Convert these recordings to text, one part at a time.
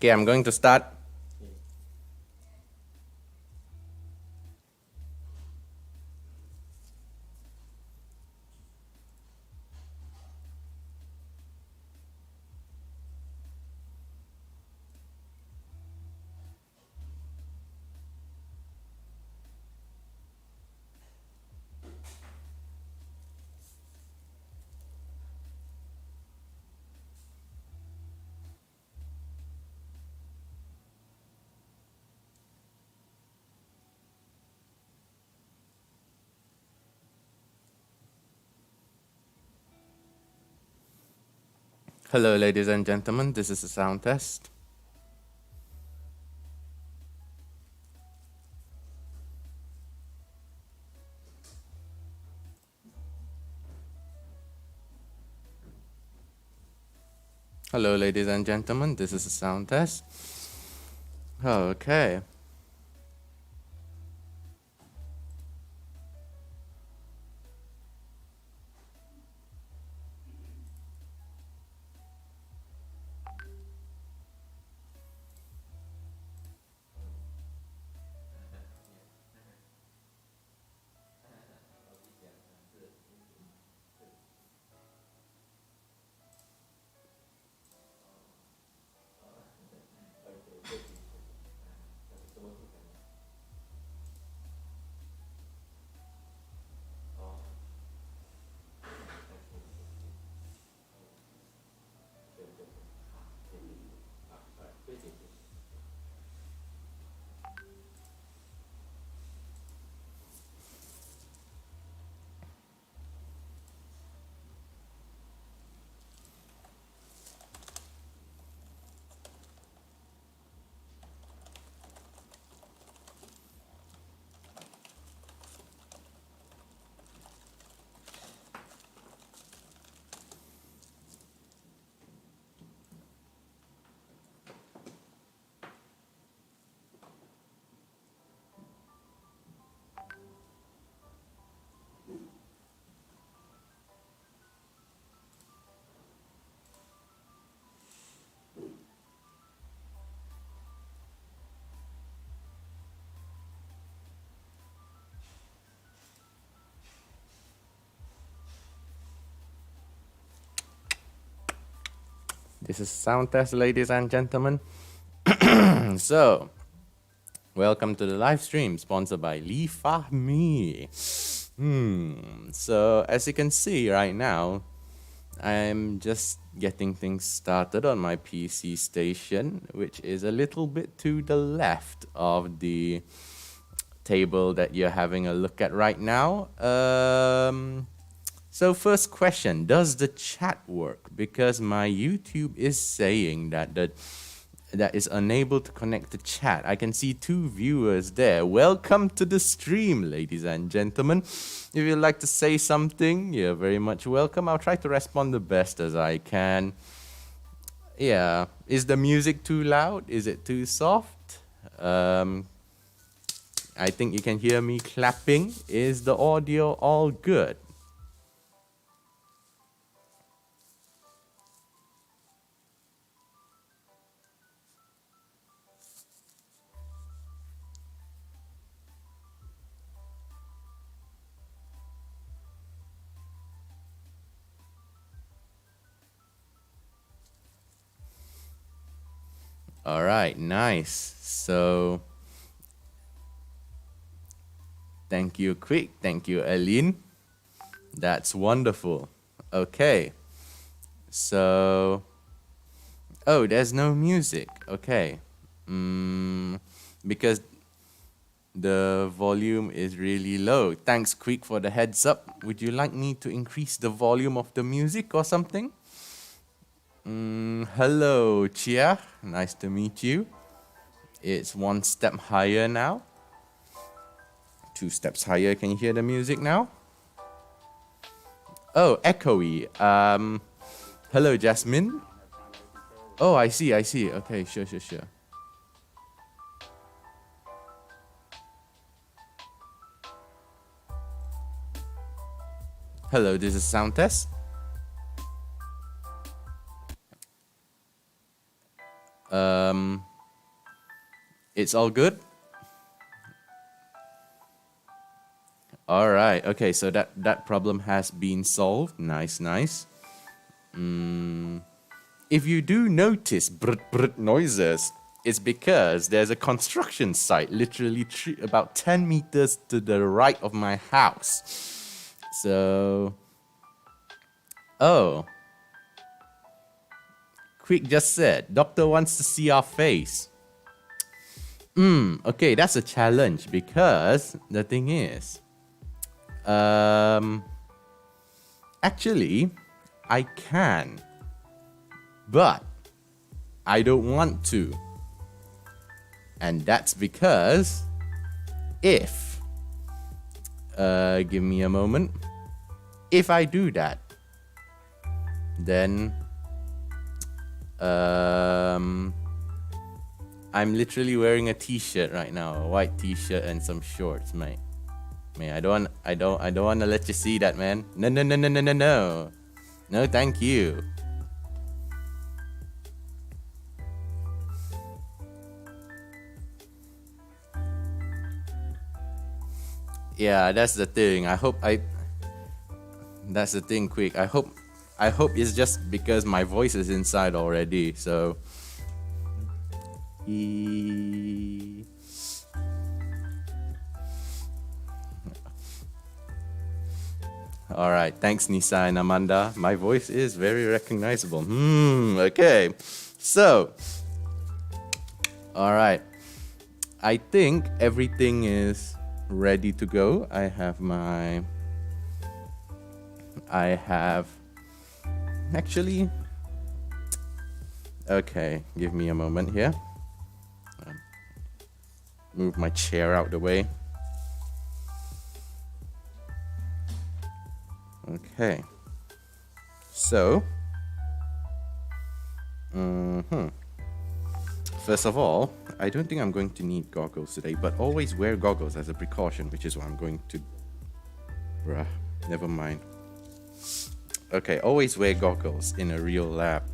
Okay, I'm going to start. Hello, ladies and gentlemen. This is a sound test. Hello, ladies and gentlemen. This is a sound test. Okay. This is sound test, ladies and gentlemen. So, welcome to the live stream sponsored by LoFi. So, as you can see right now, I'm just getting things started on my PC station, which is a little bit to the left of the table that you're having a look at right now. So first question, does the chat work? Because my YouTube is saying that that is unable to connect to chat. I can see 2 viewers there. Welcome to the stream, ladies and gentlemen. If you'd like to say something, you're very much welcome. I'll try to respond the best as I can. Yeah, is the music too loud? Is it too soft? I think you can hear me clapping. Is the audio all good? All right, nice. So, thank you, Quick. Thank you, Aline. That's wonderful. Okay. So, oh, there's no music. Okay. Because the volume is really low. Thanks, Quick, for the heads up. Would you like me to increase the volume of the music or something? Hello, Chia. Nice to meet you. It's 1 step higher now. 2 steps higher. Can you hear the music now? Oh, echoey. Hello, Jasmine. Oh, I see. Okay, sure. Hello, this is sound test. It's all good? All right. Okay, so that problem has been solved. Nice, nice. If you do notice brut noises, it's because there's a construction site literally about 10 meters to the right of my house. So... Oh. Quick just said, doctor wants to see our face. Okay, that's a challenge because the thing is... Actually, I can. But I don't want to. And that's because if... give me a moment. If I do that, then... I'm literally wearing a t-shirt right now, a white t-shirt and some shorts, mate. I don't want to let you see that, man. No. No, thank you. Yeah, that's the thing. That's the thing, Quick. I hope it's just because my voice is inside already, so... Alright, thanks Nisa and Amanda. My voice is very recognizable. Okay. So, alright. I think everything is ready to go. I have... Actually... Okay, give me a moment here. Move my chair out the way. Okay. So... First of all, I don't think I'm going to need goggles today, but always wear goggles as a precaution, which is what I'm going to... Bruh, never mind. Okay, always wear goggles in a real lab.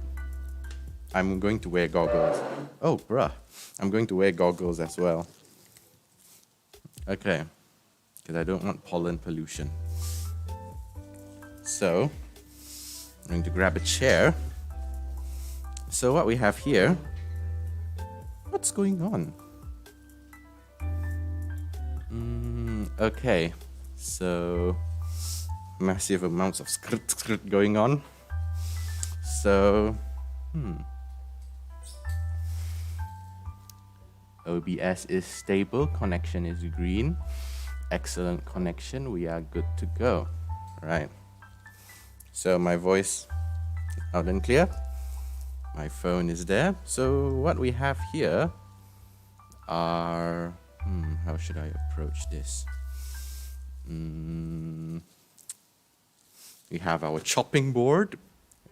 I'm going to wear goggles. Oh, bruh. I'm going to wear goggles as well. Okay. Because I don't want pollen pollution. So, I'm going to grab a chair. So what we have here... What's going on? Okay. So... Massive amounts of script going on. So... OBS is stable, connection is green. Excellent connection, we are good to go. Right. So my voice out and clear. My phone is there. So what we have here are... how should I approach this? We have our chopping board.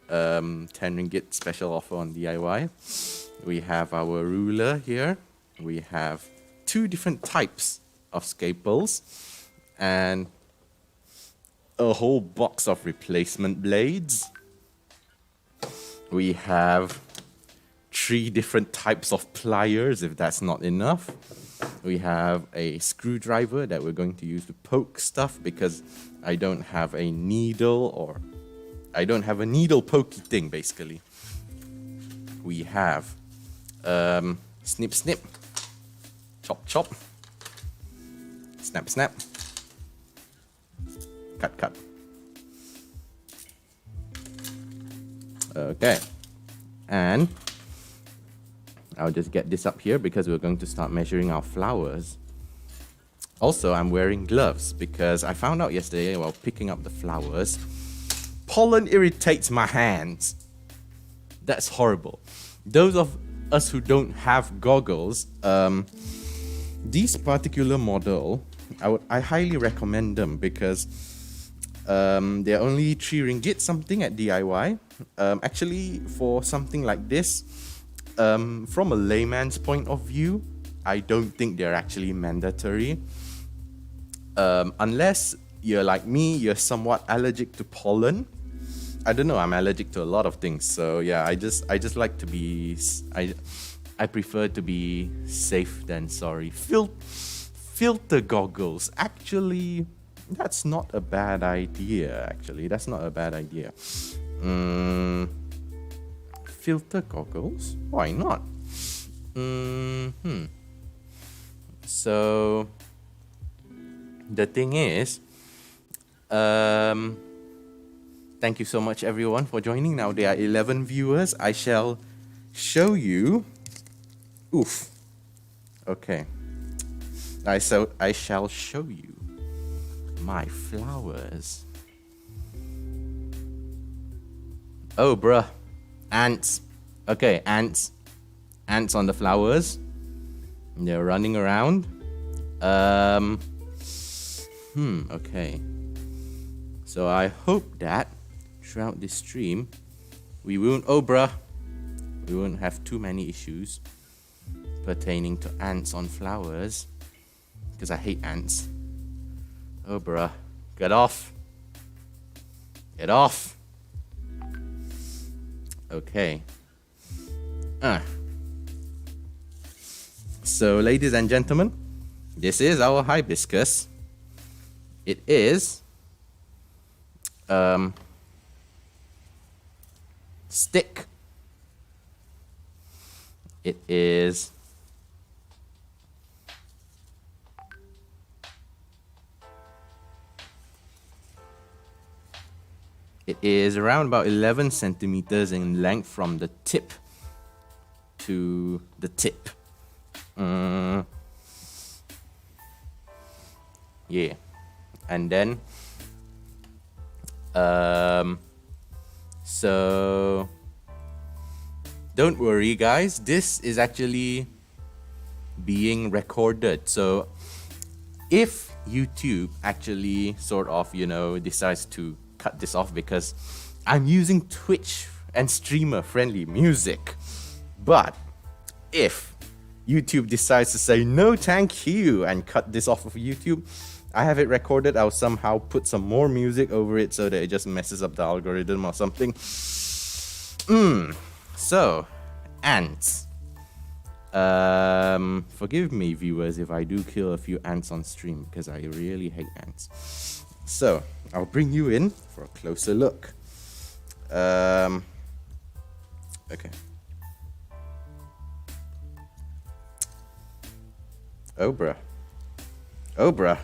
10 ringgit special offer on DIY. We have our ruler here. We have 2 different types of scalpels. And a whole box of replacement blades. We have 3 different types of pliers, if that's not enough. We have a screwdriver that we're going to use to poke stuff because I don't have a needle or... I don't have a needle pokey thing, basically. We have snip, snip. Chop, chop. Snap, snap. Cut, cut. Okay. And I'll just get this up here because we're going to start measuring our flowers. Also, I'm wearing gloves because I found out yesterday while picking up the flowers, pollen irritates my hands. That's horrible. Those of us who don't have goggles, this particular model, I highly recommend them because they're only 3 ringgit something at DIY. Actually, for something like this, from a layman's point of view, I don't think they're actually mandatory. Unless you're like me, you're somewhat allergic to pollen. I don't know, I'm allergic to a lot of things. So yeah, I just like to be... I prefer to be safe than sorry. Filter goggles. Actually, that's not a bad idea. Filter goggles? Why not? So the thing is, thank you so much everyone for joining. Now there are 11 viewers. I shall show you. Oof. Okay. I shall show you my flowers. Oh, bruh. Ants. Okay, ants. Ants on the flowers. They're running around. Okay. So I hope that throughout this stream, we won't have too many issues pertaining to ants on flowers. Because I hate ants. Oh, bruh. Get off. Get off. Okay. So, ladies and gentlemen, this is our hibiscus. It is stick. It is around about 11 centimeters in length from the tip to the tip. Yeah. And then so don't worry guys, this is actually being recorded. So if YouTube actually sort of, decides to cut this off because I'm using Twitch and streamer friendly music, but if YouTube decides to say no thank you and cut this off of YouTube, I have it recorded. I'll somehow put some more music over it so that it just messes up the algorithm or something. So ants. Forgive me viewers if I do kill a few ants on stream because I really hate ants. So I'll bring you in for a closer look. Okay. Oh bruh. Oh bruh.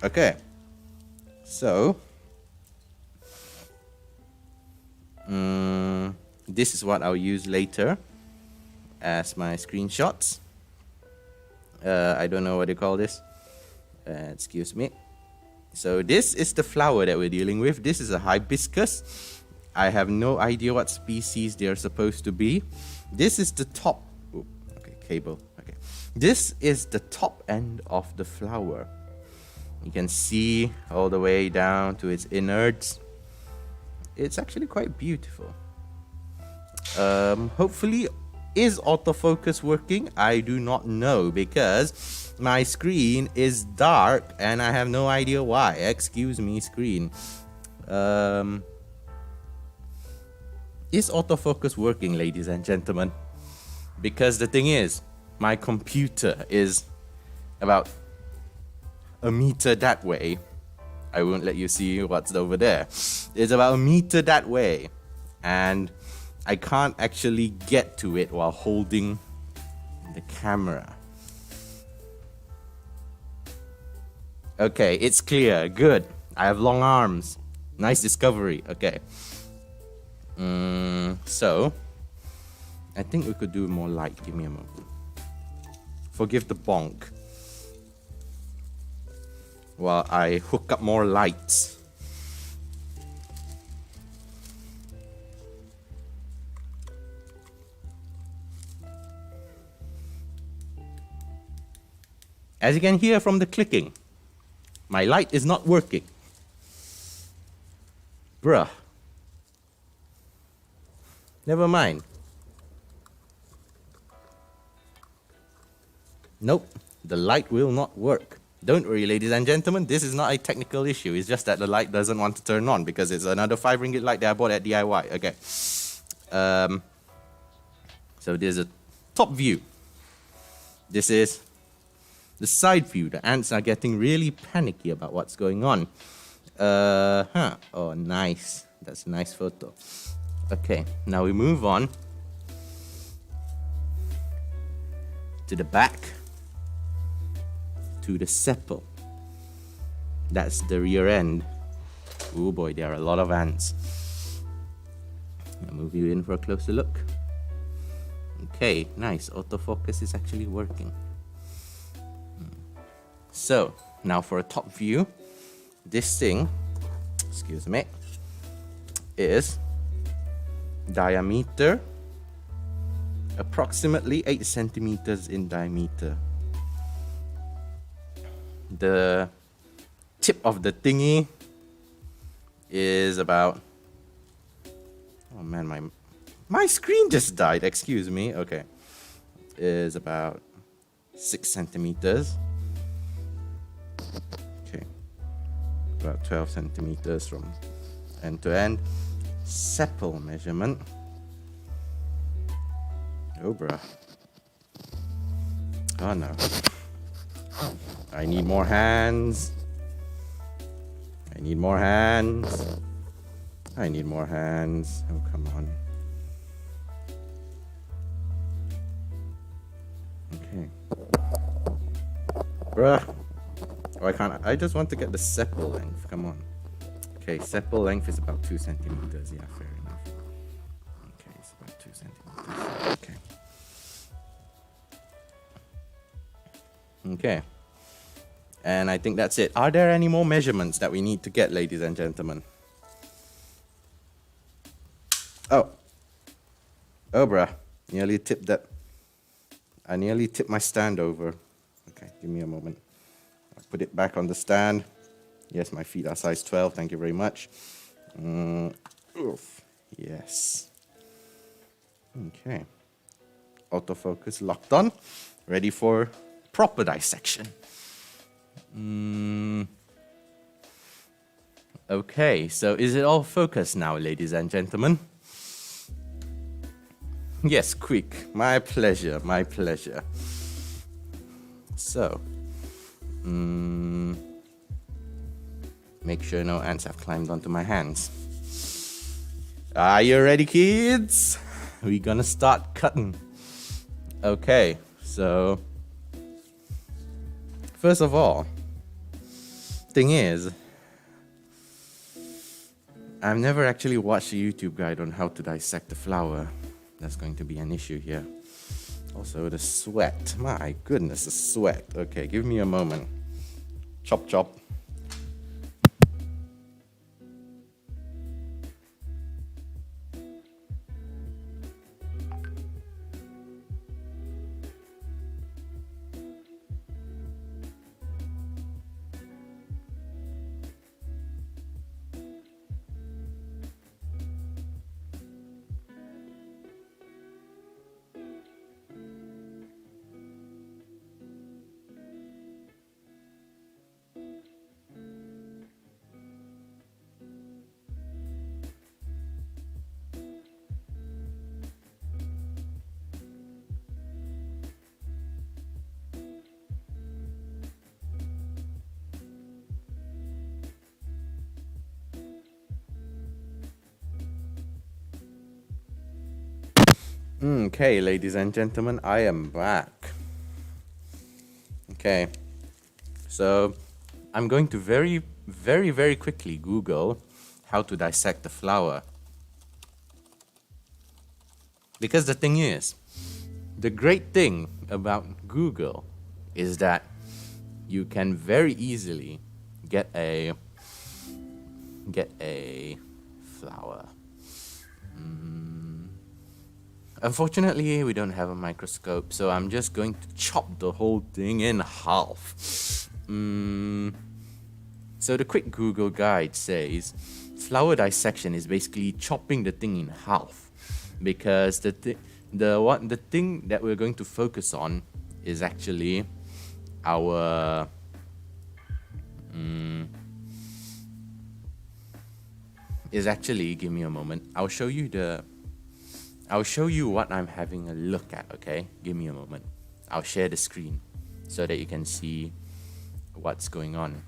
Okay. So this is what I'll use later as my screenshots. I don't know what they call this. Excuse me. So this is the flower that we're dealing with. This is a hibiscus. I have no idea what species they're supposed to be. This is the top. Ooh, okay, cable. Okay. This is the top end of the flower. You can see all the way down to its innards. It's actually quite beautiful. Hopefully, is autofocus working? I do not know because my screen is dark and I have no idea why. Excuse me, screen. Is autofocus working, ladies and gentlemen? Because the thing is, my computer is about a meter that way. I won't let you see what's over there. It's about a meter that way. And I can't actually get to it while holding the camera. Okay, it's clear. Good. I have long arms. Nice discovery. Okay. So, I think we could do more light. Give me a moment. Forgive the bonk while I hook up more lights. As you can hear from the clicking, my light is not working. Bruh. Never mind. Nope, the light will not work. Don't worry, ladies and gentlemen, this is not a technical issue. It's just that the light doesn't want to turn on because it's another 5 ringgit light that I bought at DIY. Okay. So there's a top view. This is the side view. The ants are getting really panicky about what's going on. Oh, nice. That's a nice photo. Okay, now we move on to the back, to the sepal. That's the rear end. Oh boy, there are a lot of ants. I'll move you in for a closer look. Okay, nice. Autofocus is actually working. So, now for a top view. This thing, excuse me, is diameter approximately 8 centimeters in diameter. The tip of the thingy is about, oh man, my screen just died, excuse me. Okay, is about 6 centimeters. Okay, about 12 centimeters from end to end. Sepal measurement. Oh bruh. Oh no. I need more hands. I need more hands. I need more hands. Oh, come on. Okay. Bruh. Oh, I can't. I just want to get the sepal length. Come on. Okay, sepal length is about 2 centimeters. Yeah, fair enough. Okay, it's about 2 centimeters. Okay. Okay. And I think that's it. Are there any more measurements that we need to get, ladies and gentlemen? Oh. Oh, bruh. Nearly tipped that. I nearly tipped my stand over. Okay, give me a moment. I'll put it back on the stand. Yes, my feet are size 12. Thank you very much. Oof. Yes. Okay. Autofocus locked on. Ready for proper dissection. Okay, so is it all focused now, ladies and gentlemen? Yes, quick. My pleasure, my pleasure. So, make sure no ants have climbed onto my hands. Are you ready, kids? We're gonna start cutting. Okay, so first of all, thing is, I've never actually watched a YouTube guide on how to dissect a flower. That's going to be an issue here. Also, the sweat. My goodness, the sweat. Okay, give me a moment. Chop, chop. Okay, ladies and gentlemen, I am back. Okay, so I'm going to very quickly Google how to dissect a flower. Because the thing is, the great thing about Google is that you can very easily get a flower. Unfortunately, we don't have a microscope, so I'm just going to chop the whole thing in half. So the quick Google guide says flower dissection is basically chopping the thing in half, because the thing that we're going to focus on is actually our give me a moment. I'll show you the I'll show you what I'm having a look at, okay? Give me a moment. I'll share the screen so that you can see what's going on.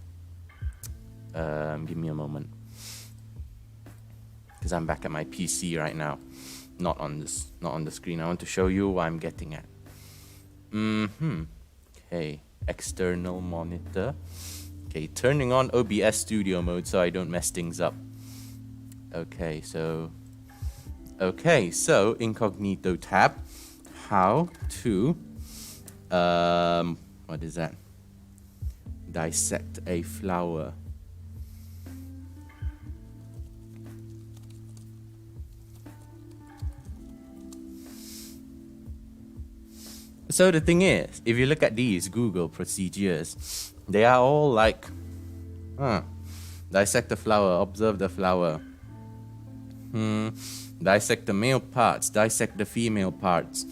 Give me a moment. Because I'm back at my PC right now. Not on the screen. I want to show you what I'm getting at. Okay, external monitor. Okay, turning on OBS studio mode so I don't mess things up. Okay, so incognito tab. How to what is that? Dissect a flower. So the thing is, if you look at these Google procedures, they are all like, dissect the flower, observe the flower. Dissect the male parts, dissect the female parts.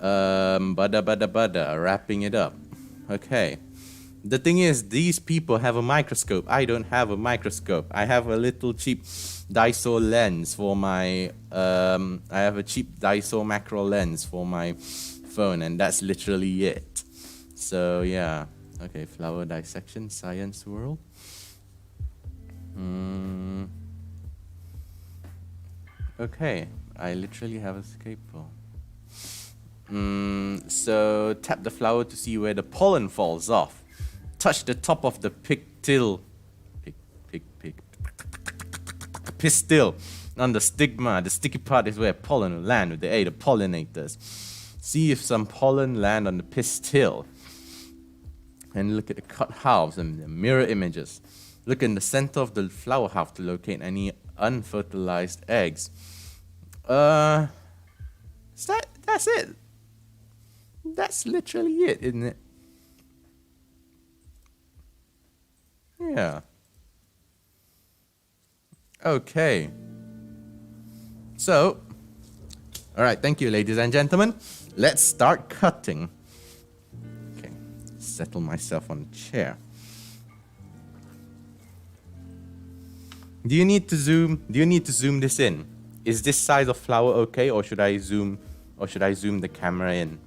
Bada, wrapping it up. Okay. The thing is, these people have a microscope. I don't have a microscope. I have a little cheap Daiso lens for my, I have a cheap Daiso macro lens for my phone, and that's literally it. So yeah. Okay, flower dissection, science world. Okay, I literally have a skateboard. So tap the flower to see where the pollen falls off. Touch the top of the pistil on the stigma. The sticky part is where pollen will land with the aid of pollinators. See if some pollen land on the pistil. And look at the cut halves and the mirror images. Look in the center of the flower half to locate any unfertilized eggs. That's it. That's literally it, isn't it? Yeah. Okay. So, alright, thank you, ladies and gentlemen. Let's start cutting. Okay, settle myself on the chair. Do you need to zoom this in? Is this size of flower okay, or should I zoom the camera in?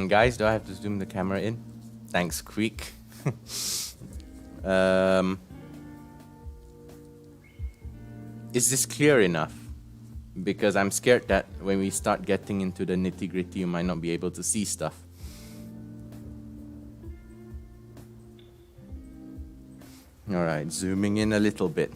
Guys, do I have to zoom the camera in? Thanks, Quick. Is this clear enough? Because I'm scared that when we start getting into the nitty-gritty, you might not be able to see stuff. Alright, zooming in a little bit.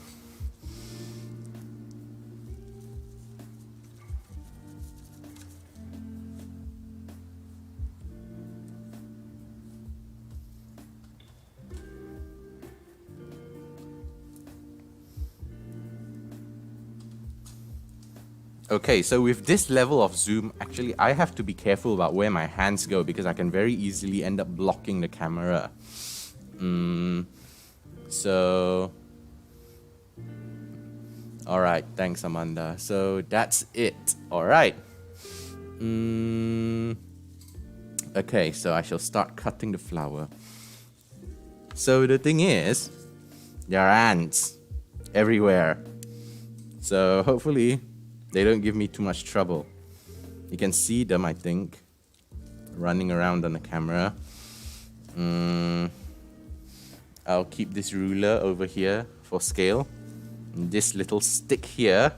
Okay, so with this level of zoom, actually I have to be careful about where my hands go because I can very easily end up blocking the camera. So, alright, thanks Amanda. So that's it, alright. Okay, so I shall start cutting the flower. So the thing is, there are ants everywhere. So hopefully they don't give me too much trouble. You can see them, I think, running around on the camera. I'll keep this ruler over here for scale. And this little stick here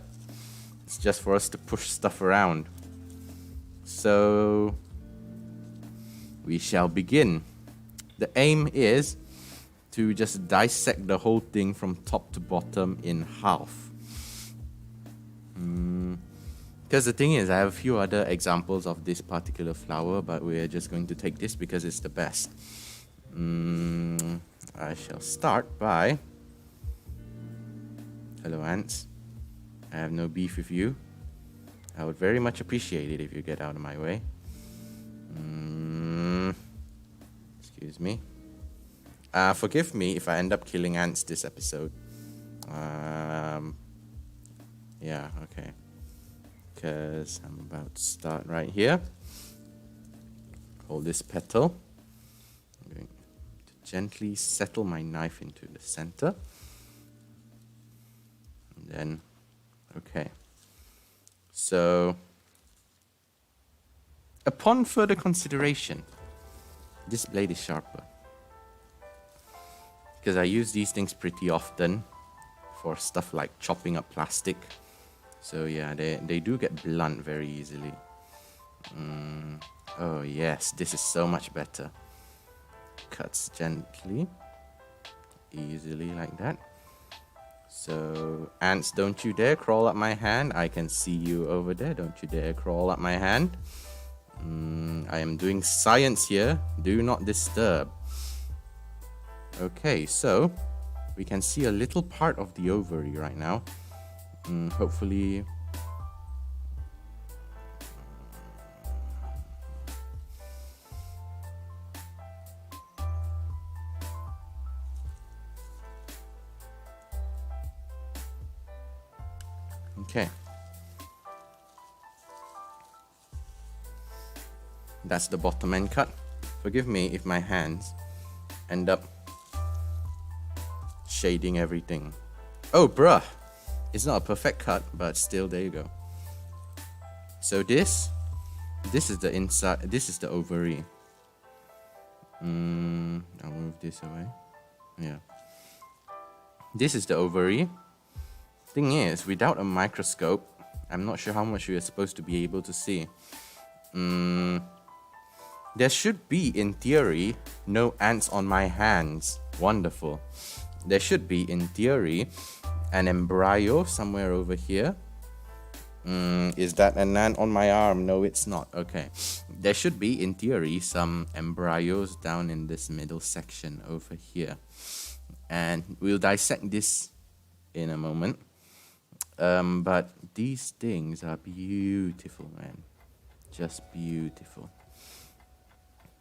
is just for us to push stuff around. So we shall begin. The aim is to just dissect the whole thing from top to bottom in half. Because the thing is, I have a few other examples of this particular flower, but we're just going to take this because it's the best. I shall start by... Hello, ants. I have no beef with you. I would very much appreciate it if you get out of my way. Excuse me. Forgive me if I end up killing ants this episode. Yeah, okay. Because I'm about to start right here. Hold this petal. I'm going to gently settle my knife into the center. And then, okay. So, upon further consideration, this blade is sharper. Because I use these things pretty often for stuff like chopping up plastic. So yeah, they do get blunt very easily. Oh yes, this is so much better. Cuts gently, easily like that. So, ants, don't you dare crawl up my hand. I can see you over there. Don't you dare crawl up my hand. I am doing science here. Do not disturb. Okay, so we can see a little part of the ovary right now. Hopefully... Okay. That's the bottom end cut. Forgive me if my hands end up shading everything. Oh, bruh. It's not a perfect cut, but still, there you go. So this is the inside, this is the ovary. I'll move this away. Yeah. This is the ovary. Thing is, without a microscope, I'm not sure how much we are supposed to be able to see. There should be, in theory, no ants on my hands. Wonderful. There should be, in theory, an embryo somewhere over here. Is that an ant on my arm? No, it's not. Okay. There should be, in theory, some embryos down in this middle section over here. And we'll dissect this in a moment. But these things are beautiful, man. Just beautiful.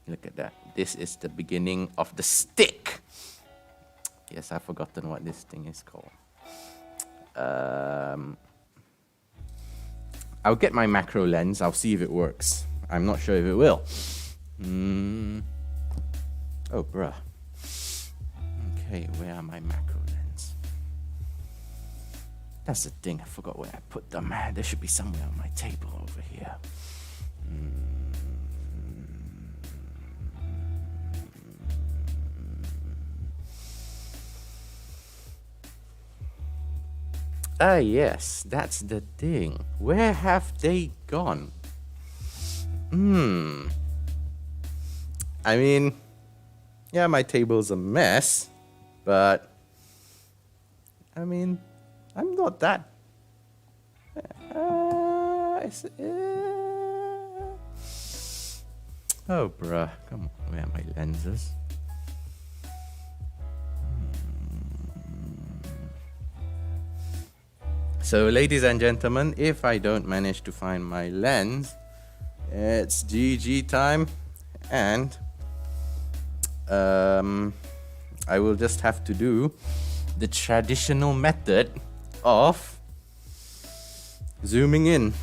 Look at that. This is the beginning of the stick. Yes, I've forgotten what this thing is called. I'll get my macro lens. I'll see if it works. I'm not sure if it will. Oh, bruh. Okay, where are my macro lens? That's the thing. I forgot where I put them. There should be somewhere on my table over here. Ah, yes, that's the thing. Where have they gone? I mean, yeah, my table's a mess, but I mean, I'm not that. Oh, bruh, come on, where are my lenses? So, ladies and gentlemen, if I don't manage to find my lens, it's GG time, and I will just have to do the traditional method of zooming in.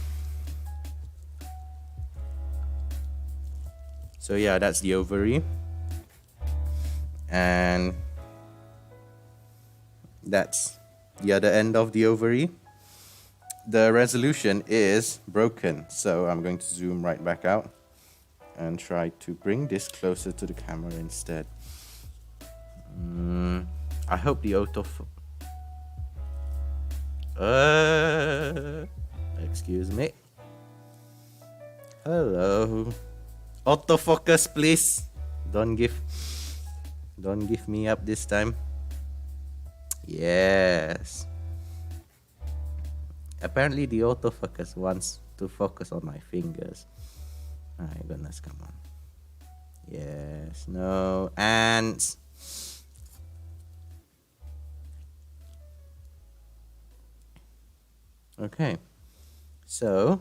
So yeah, that's the ovary, and that's the other end of the ovary. The resolution is broken, so I'm going to zoom right back out and try to bring this closer to the camera instead. I hope the excuse me. Hello. Autofocus, please. Don't give me up this time. Yes. Apparently the autofocus wants to focus on my fingers. My goodness, come on. Yes, no, ants. Okay, so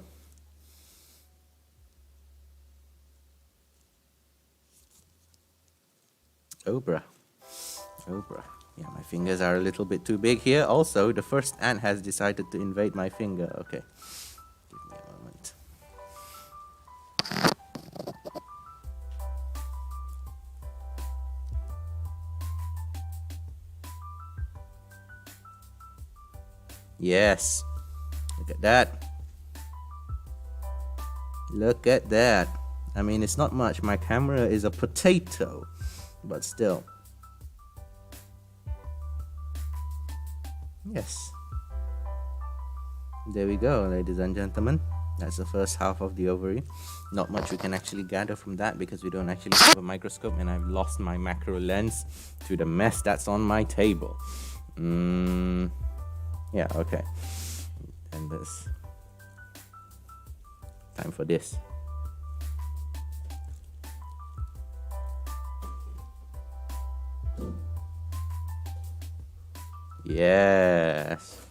Obra. Yeah, my fingers are a little bit too big here. Also, the first ant has decided to invade my finger. Okay, give me a moment. Yes. Look at that. Look at that. I mean, it's not much. My camera is a potato, but still. Yes. There we go, ladies and gentlemen. That's the first half of the ovary. Not much we can actually gather from that because we don't actually have a microscope, and I've lost my macro lens to the mess that's on my table. Yeah, okay. And this. Time for this. Yes.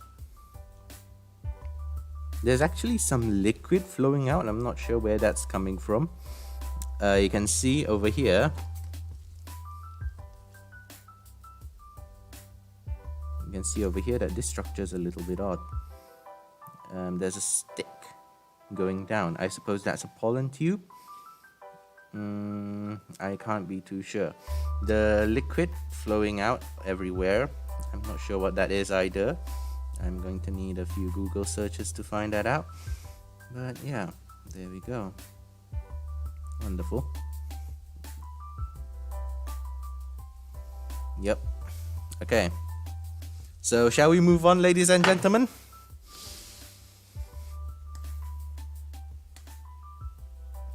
There's actually some liquid flowing out. I'm not sure where that's coming from. You can see over here. You can see over here that this structure is a little bit odd. There's a stick going down. I suppose that's a pollen tube. I can't be too sure. The liquid flowing out everywhere. I'm not sure what that is either. I'm going to need a few Google searches to find that out. But yeah, there we go. Wonderful. Yep. Okay. So shall we move on, ladies and gentlemen?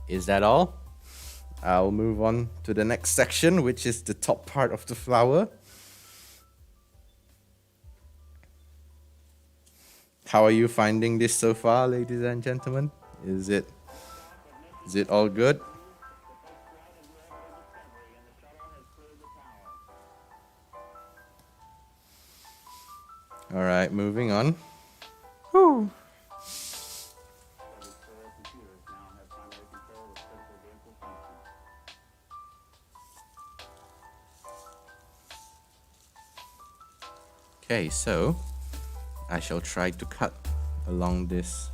Is that all? I'll move on to the next section, which is the top part of the flower. How are you finding this so far, ladies and gentlemen? Is it all good? All right, moving on. Whew. Okay, so I shall try to cut along this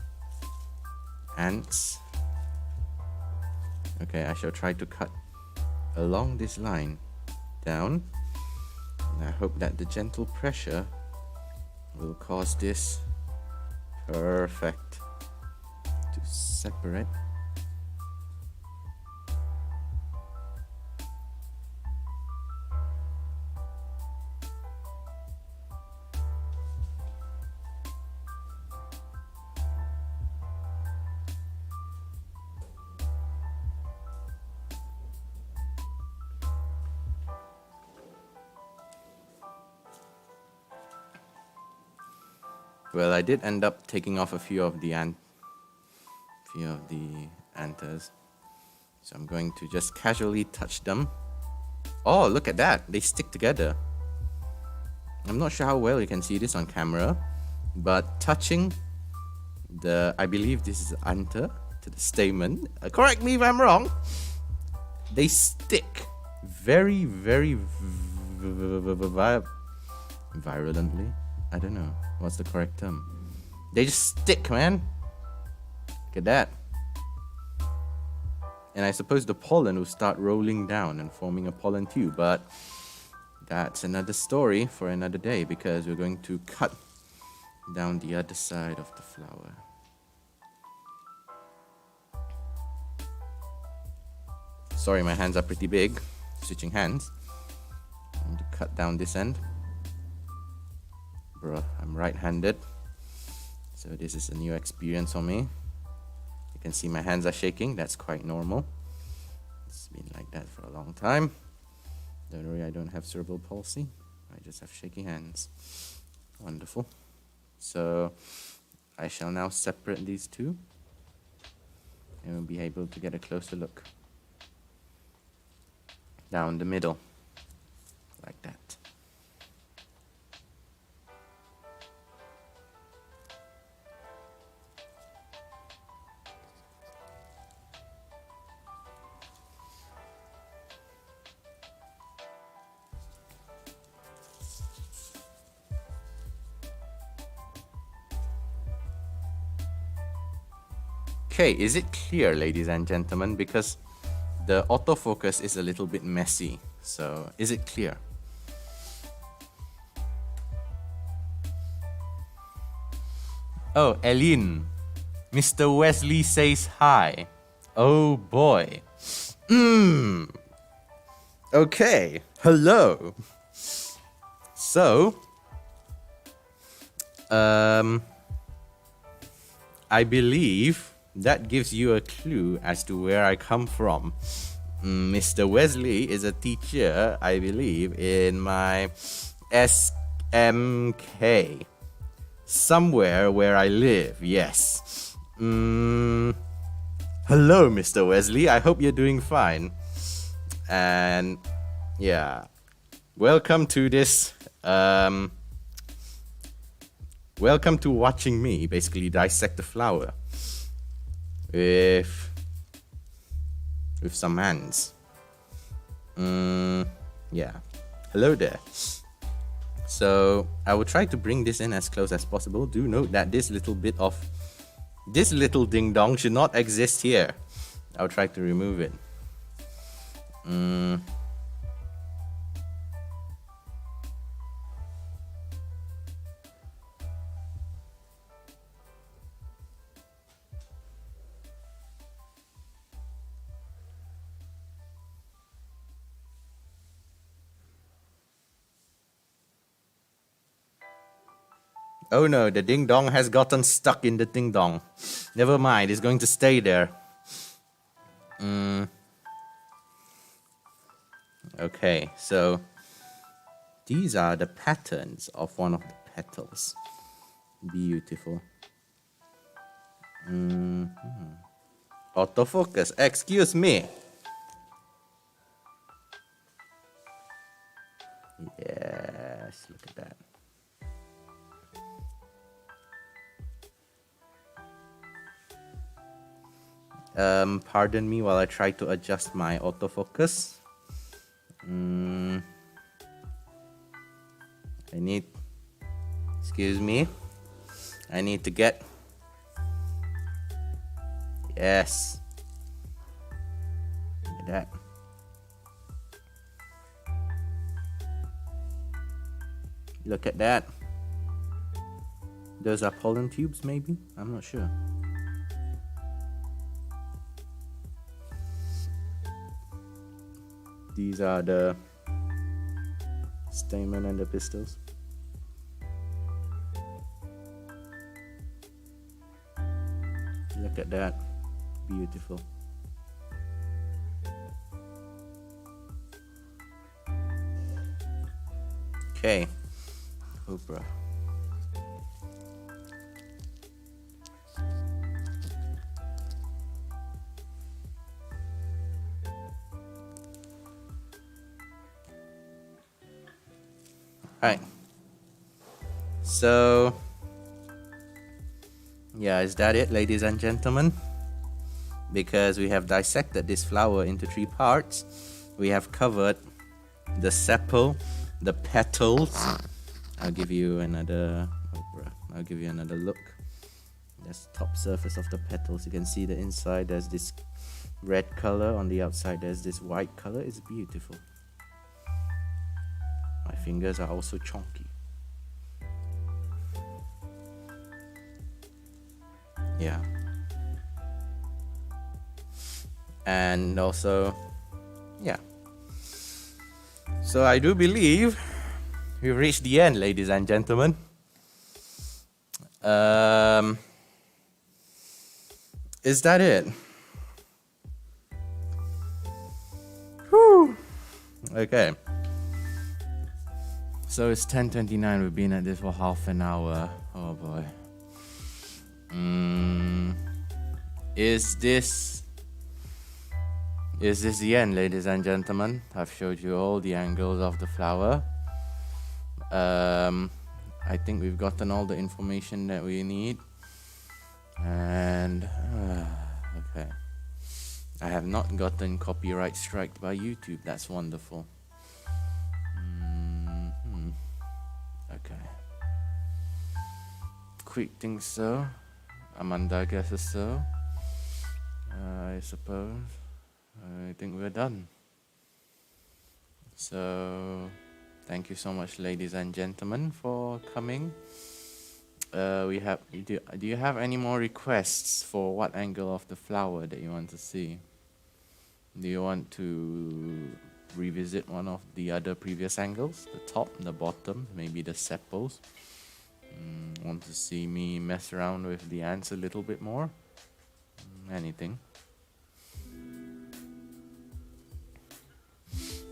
ants. Okay, I shall try to cut along this line down. And I hope that the gentle pressure will cause this perfect to separate. Well, I did end up taking off a few of the anthers. So I'm going to just casually touch them. Oh, look at that. They stick together. I'm not sure how well you can see this on camera, but touching I believe this is anther to the stamen. Correct me if I'm wrong. They stick very, very virulently. I don't know what's the correct term. They just stick, man. Look at that. And I suppose the pollen will start rolling down and forming a pollen tube, but that's another story for another day, because we're going to cut down the other side of the flower. Sorry, my hands are pretty big. Switching hands. I'm going to cut down this end. Bro, I'm right-handed, so this is a new experience for me. You can see my hands are shaking. That's quite normal. It's been like that for a long time. Don't worry, I don't have cerebral palsy. I just have shaky hands. Wonderful. So I shall now separate these two, and we'll be able to get a closer look down the middle, like that. Okay, is it clear, ladies and gentlemen? Because the autofocus is a little bit messy. So, is it clear? Oh, Eileen. Mr. Wesley says hi. Oh boy. Okay. Hello. So, I believe that gives you a clue as to where I come from. Mr. Wesley is a teacher, I believe, in my SMK. Somewhere where I live, yes. Hello, Mr. Wesley. I hope you're doing fine. And yeah, welcome to this. Welcome to watching me basically dissect the flower with some hands. Yeah. Hello there. So I will try to bring this in as close as possible. Do note that this little ding dong should not exist here. I'll try to remove it. Oh no, the ding dong has gotten stuck in the ding dong. Never mind, it's going to stay there. Okay, so these are the patterns of one of the petals. Beautiful. Autofocus, excuse me. Yes, look at that. Pardon me while I try to adjust my autofocus. Excuse me. I need to get, yes. Look at that. Look at that. Those are pollen tubes, maybe? I'm not sure. These are the stamen and the pistils. Look at that. Beautiful. Okay. Oprah. Alright. So, yeah, is that it, ladies and gentlemen? Because we have dissected this flower into 3 parts. We have covered the sepal, the petals. I'll give you another look. That's the top surface of the petals. You can see the inside, there's this red color. On the outside, there's this white color. It's beautiful. My fingers are also chunky. Yeah. And also, yeah. So I do believe we've reached the end, ladies and gentlemen. Is that it? Whew. Okay. So it's 10:29. We've been at this for half an hour. Oh boy. Is this the end, ladies and gentlemen? I've showed you all the angles of the flower. I think we've gotten all the information that we need. And okay, I have not gotten copyright striked by YouTube. That's wonderful. Okay. Quick things so. Amanda guesses so. I suppose. I think we're done. So, thank you so much, ladies and gentlemen, for coming. We have. Do you have any more requests for what angle of the flower that you want to see? Do you want to revisit one of the other previous angles? The top, the bottom, maybe the sepals? Want to see me mess around with the ants a little bit more? Anything.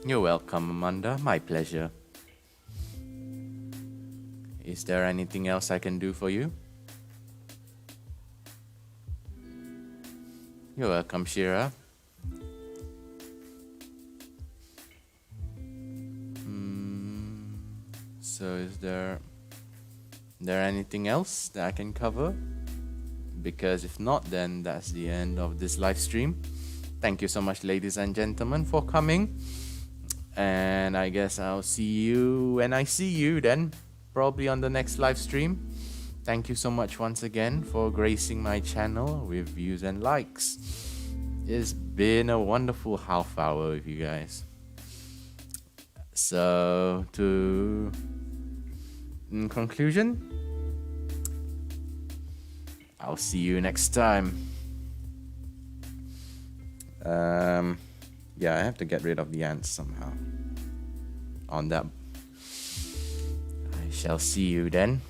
You're welcome, Amanda. My pleasure. Is there anything else I can do for you? You're welcome, Shira. So is there anything else that I can cover? Because if not, then that's the end of this live stream. Thank you so much, ladies and gentlemen, for coming. And I guess I'll see you when I see you then, probably on the next live stream. Thank you so much once again for gracing my channel with views and likes. It's been a wonderful half hour with you guys. So, in conclusion, I'll see you next time. Yeah, I have to get rid of the ants somehow. On that, I shall see you then.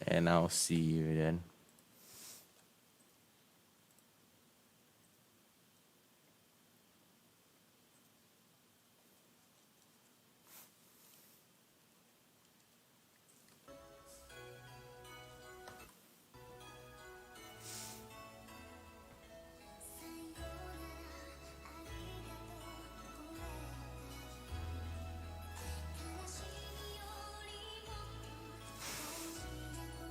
And I'll see you then.